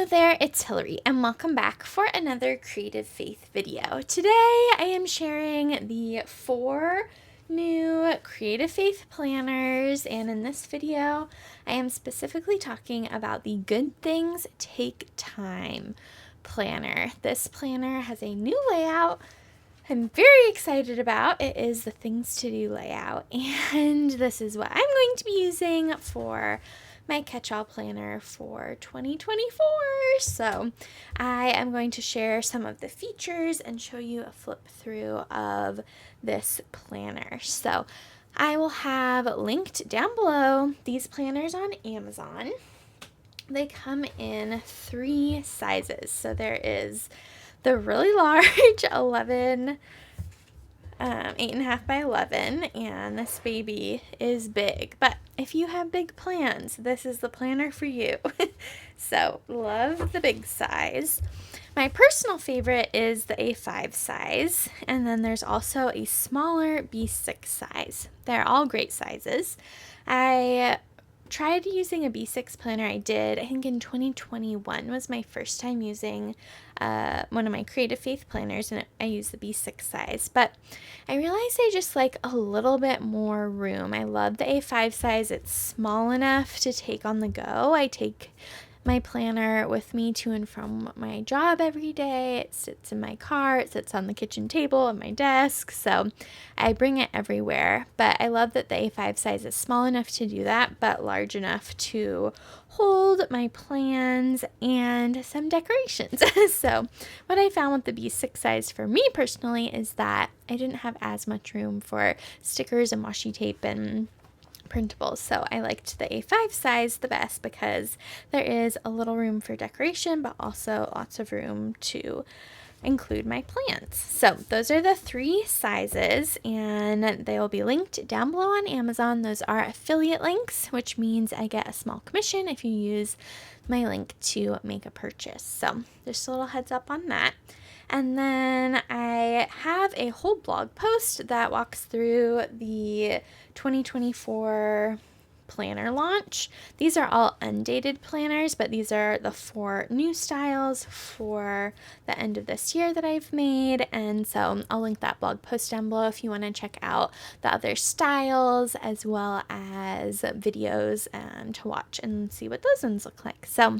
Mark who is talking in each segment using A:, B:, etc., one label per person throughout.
A: there, it's Hillary, and welcome back for another Creative Faith video. Today I am sharing the 4 new Creative Faith planners, and in this video I am specifically talking about the Good Things Take Time planner. This planner has a new layout I'm very excited about. It is the Things to Do layout, and this is what I'm going to be using for my catch-all planner for 2024. So I am going to share some of the features and show you a flip through of this planner. So I will have linked down below these planners on Amazon. They come in 3 sizes. So there is the really large 8.5 by 11, and this baby is big, but if you have big plans, this is the planner for you. So love the big size. My personal favorite is the A5 size, and then there's also a smaller B6 size. They're all great sizes. I tried using a B6 planner. I think in 2021 was my first time using one of my Creative Faith planners, and I used the B6 size, but I realized I just like a little bit more room. I love the A5 size. It's small enough to take on the go. I take my planner with me to and from my job every day. It sits in my car, it sits on the kitchen table and my desk, so I bring it everywhere. But I love that the A5 size is small enough to do that, but large enough to hold my plans and some decorations. So what I found with the B6 size for me personally is that I didn't have as much room for stickers and washi tape and printables, so I liked the A5 size the best because there is a little room for decoration, but also lots of room to include my plans. So those are the 3 sizes, and they will be linked down below on Amazon. Those are affiliate links, which means I get a small commission if you use my link to make a purchase. So just a little heads up on that. And then I have a whole blog post that walks through the 2024 planner launch. These are all undated planners, but these are the 4 new styles for the end of this year that I've made. And so I'll link that blog post down below if you want to check out the other styles as well as videos to watch and see what those ones look like. So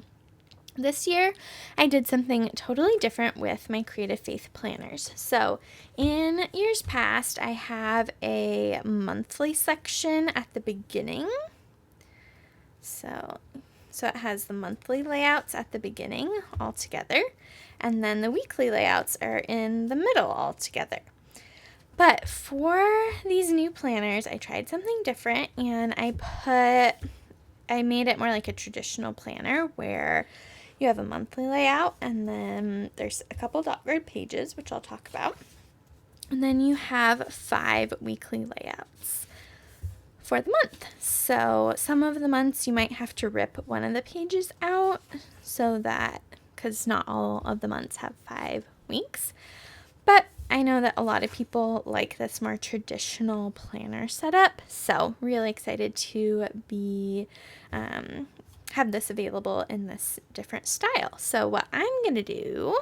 A: this year, I did something totally different with my Creative Faith planners. So in years past, I have a monthly section at the beginning. So it has the monthly layouts at the beginning all together, and then the weekly layouts are in the middle all together. But for these new planners, I tried something different, and I made it more like a traditional planner where you have a monthly layout, and then there's a couple dot grid pages, which I'll talk about. And then you have 5 weekly layouts for the month. So some of the months you might have to rip one of the pages out because not all of the months have 5 weeks. But I know that a lot of people like this more traditional planner setup, so really excited to be have this available in this different style. So what I'm going to do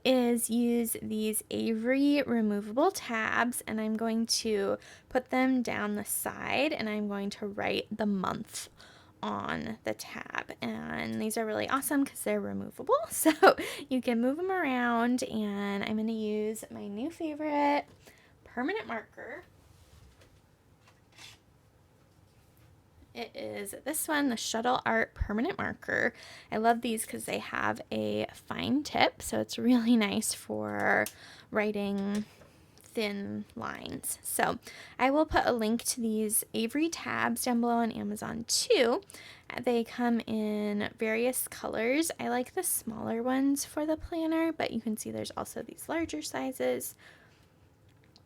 A: is use these Avery removable tabs, and I'm going to put them down the side, and I'm going to write the month on the tab. And these are really awesome because they're removable, so you can move them around. And I'm going to use my new favorite permanent marker. It is this one, the Shuttle Art permanent marker. I love these because they have a fine tip, so it's really nice for writing thin lines. So I will put a link to these Avery tabs down below on Amazon too. They come in various colors. I like the smaller ones for the planner, but you can see there's also these larger sizes.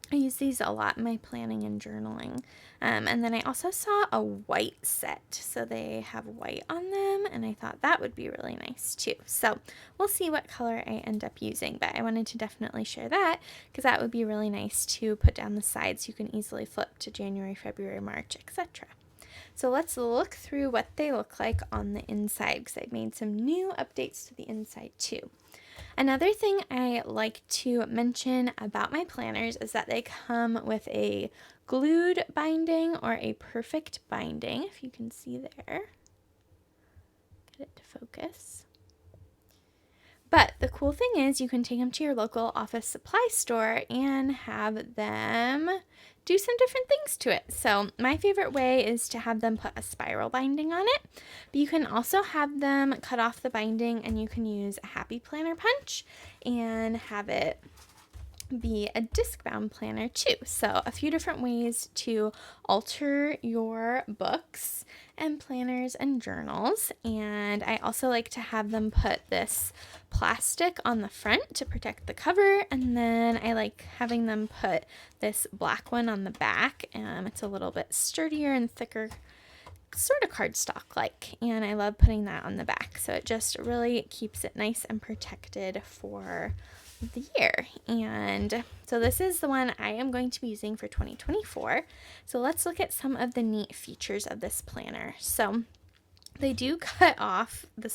A: I use these a lot in my planning and journaling. And then I also saw a white set, so they have white on them, and I thought that would be really nice too. So we'll see what color I end up using, but I wanted to definitely share that because that would be really nice to put down the sides. You can easily flip to January, February, March, etc. So let's look through what they look like on the inside, because I've made some new updates to the inside too. Another thing I like to mention about my planners is that they come with a glued binding or a perfect binding, if you can see there. Get it to focus. But the cool thing is you can take them to your local office supply store and have them do some different things to it. So my favorite way is to have them put a spiral binding on it, but you can also have them cut off the binding and you can use a happy planner punch and have it be a disc bound planner too. So a few different ways to alter your books and planners and journals. And I also like to have them put this plastic on the front to protect the cover, and then I like having them put this black one on the back. It's a little bit sturdier and thicker, sort of cardstock like, and I love putting that on the back, so it just really keeps it nice and protected for the year. And so this is the one I am going to be using for 2024. So let's look at some of the neat features of this planner. So they do cut off the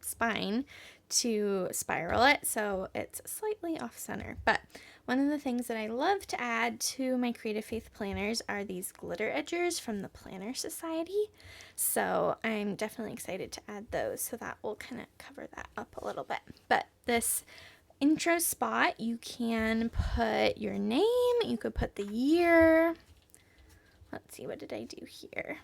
A: spine to spiral it, so it's slightly off center. But one of the things that I love to add to my Creative Faith planners are these glitter edgers from the Planner Society. So I'm definitely excited to add those, so that will kind of cover that up a little bit. But this intro spot, you can put your name, you could put the year. Let's see, what did I do here?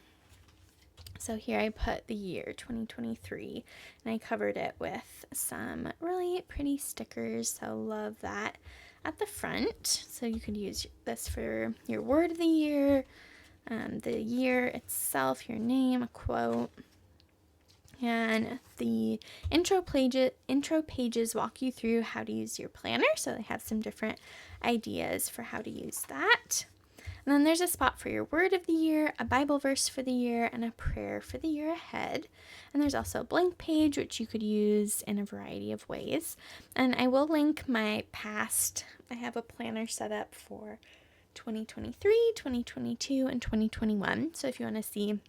A: So here I put the year 2023, and I covered it with some really pretty stickers, so love that. At the front, so you could use this for your word of the year itself, your name, a quote. And the intro pages walk you through how to use your planner, so they have some different ideas for how to use that. And then there's a spot for your word of the year, a Bible verse for the year, and a prayer for the year ahead. And there's also a blank page, which you could use in a variety of ways. And I will link my past, I have a planner set up for 2023, 2022, and 2021. So if you want to see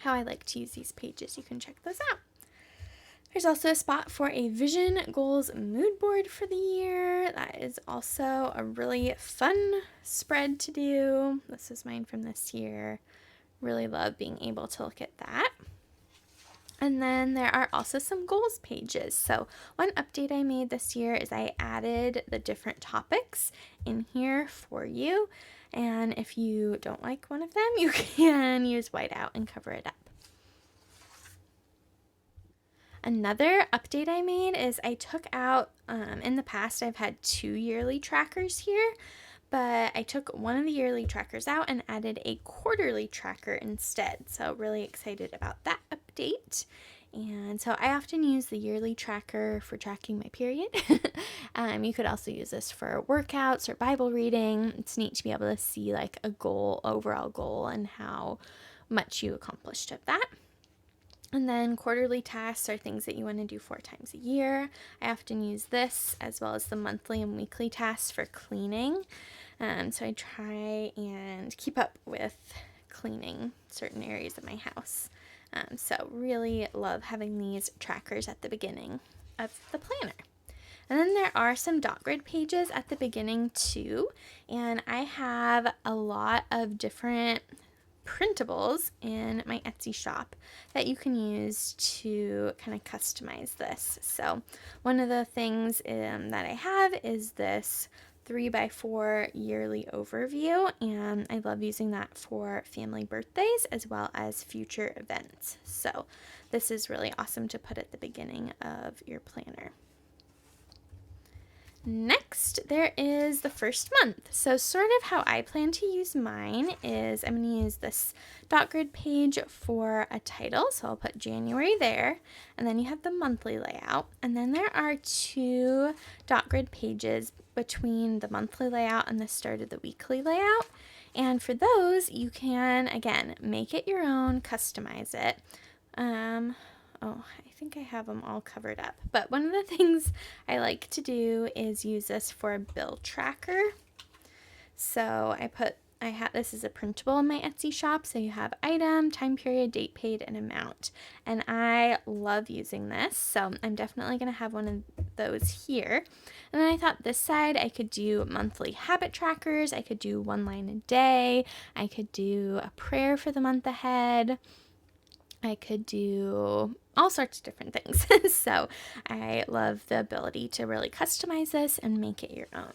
A: how I like to use these pages, you can check those out. There's also a spot for a vision, goals, mood board for the year. That is also a really fun spread to do. This is mine from this year. Really love being able to look at that. And then there are also some goals pages. So one update I made this year is I added the different topics in here for you. And if you don't like one of them, you can use whiteout and cover it up. Another update I made is I took out, in the past I've had 2 yearly trackers here, but I took one of the yearly trackers out and added a quarterly tracker instead. So really excited about that update. And so I often use the yearly tracker for tracking my period. You could also use this for workouts or Bible reading. It's neat to be able to see like a goal, overall goal, and how much you accomplished of that. And then quarterly tasks are things that you want to do 4 times a year. I often use this as well as the monthly and weekly tasks for cleaning. So I try and keep up with cleaning certain areas of my house. So really love having these trackers at the beginning of the planner. And then there are some dot grid pages at the beginning too. And I have a lot of different printables in my Etsy shop that you can use to kind of customize this. So one of the things that I have is this 3x4 yearly overview, and I love using that for family birthdays as well as future events. So this is really awesome to put at the beginning of your planner. Next, there is the first month. So sort of how I plan to use mine is I'm going to use this dot grid page for a title. So I'll put January there, and then you have the monthly layout. And then there are 2 dot grid pages between the monthly layout and the start of the weekly layout. And for those, you can, again, make it your own, customize it. Oh, I think I have them all covered up. But one of the things I like to do is use this for a bill tracker. So I put this is a printable in my Etsy shop, so you have item, time period, date paid, and amount. And I love using this, so I'm definitely going to have one of those here. And then I thought this side I could do monthly habit trackers, I could do one line a day, I could do a prayer for the month ahead, I could do all sorts of different things. So I love the ability to really customize this and make it your own.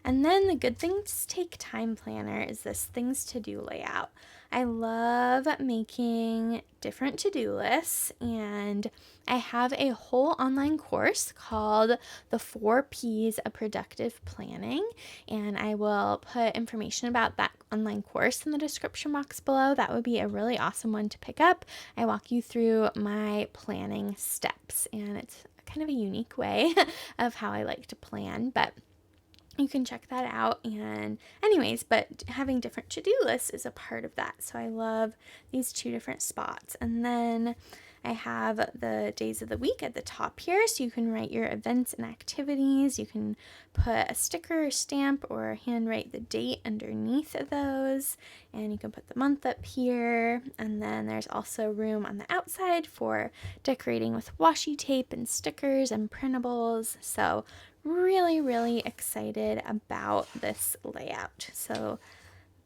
A: And then the Good Things Take Time planner is this things to do layout. I love making different to-do lists, and I have a whole online course called The 4 Ps of Productive Planning, and I will put information about that online course in the description box below. That would be a really awesome one to pick up. I walk you through my planning steps, and it's kind of a unique way of how I like to plan, but you can check that out. And anyways, but having different to-do lists is a part of that. So I love these 2 different spots. And then I have the days of the week at the top here, so you can write your events and activities. You can put a sticker or stamp or handwrite the date underneath of those, and you can put the month up here. And then there's also room on the outside for decorating with washi tape and stickers and printables. So really excited about this layout. So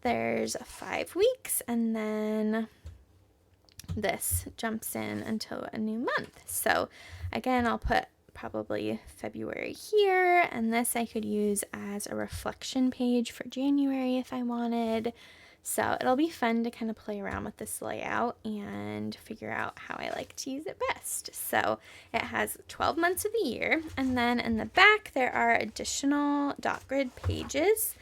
A: there's 5 weeks, and then this jumps in until a new month. So again, I'll put probably February here, and this I could use as a reflection page for January if I wanted. So it'll be fun to kind of play around with this layout and figure out how I like to use it best. So it has 12 months of the year, and then in the back there are additional dot grid pages.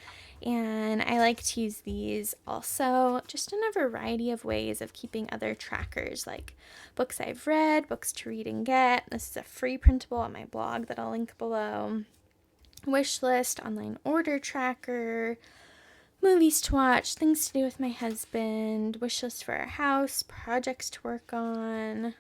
A: And I like to use these also just in a variety of ways of keeping other trackers, like books I've read, books to read and get. This is a free printable on my blog that I'll link below. Wish list, online order tracker, movies to watch, things to do with my husband, wish list for our house, projects to work on.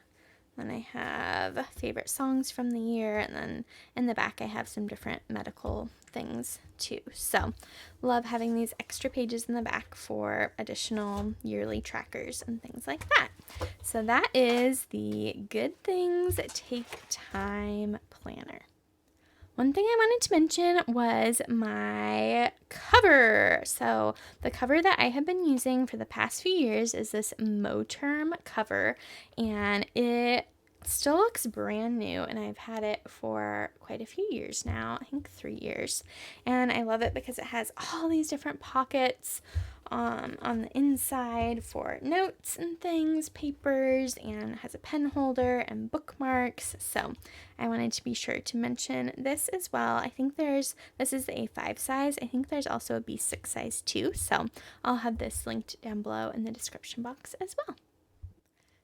A: Then I have favorite songs from the year, and then in the back I have some different medical things too. So love having these extra pages in the back for additional yearly trackers and things like that. So that is the Good Things Take Time planner. One thing I wanted to mention was my cover. So the cover that I have been using for the past few years is this Moterm cover, and it still looks brand new, and I've had it for quite a few years now, I think 3 years. And I love it because it has all these different pockets on the inside for notes and things, papers, and has a pen holder and bookmarks. So I wanted to be sure to mention this as well. I think this is the A5 size. I think there's also a B6 size too. So I'll have this linked down below in the description box as well.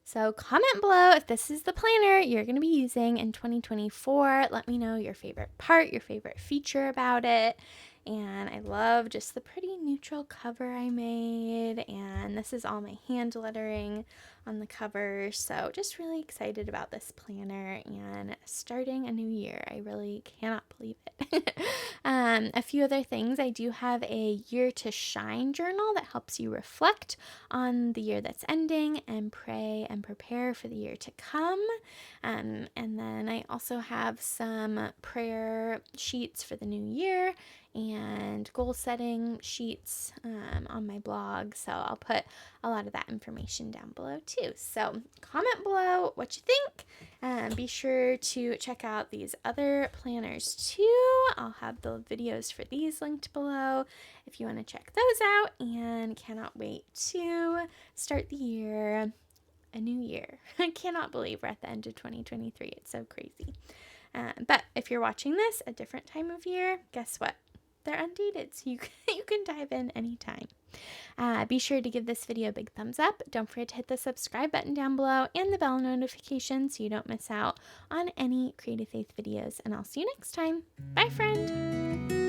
A: So comment below if this is the planner you're going to be using in 2024. Let me know your favorite part, your favorite feature about it. And I love just the pretty neutral cover I made. And this is all my hand lettering on the cover. So just really excited about this planner and starting a new year. I really cannot believe it. A few other things. I do have a Year to Shine journal that helps you reflect on the year that's ending and pray and prepare for the year to come. And then I also have some prayer sheets for the new year and goal setting sheets on my blog. So I'll put a lot of that information down below too. So comment below what you think. Be sure to check out these other planners too. I'll have the videos for these linked below if you want to check those out, and cannot wait to start the year, a new year. I cannot believe we're at the end of 2023. It's so crazy. But if you're watching this a different time of year, guess what? They're undated, so you can dive in anytime. Be sure to give this video a big thumbs up. Don't forget to hit the subscribe button down below and the bell notification so you don't miss out on any Creative Faith videos. And I'll see you next time. Bye, friend!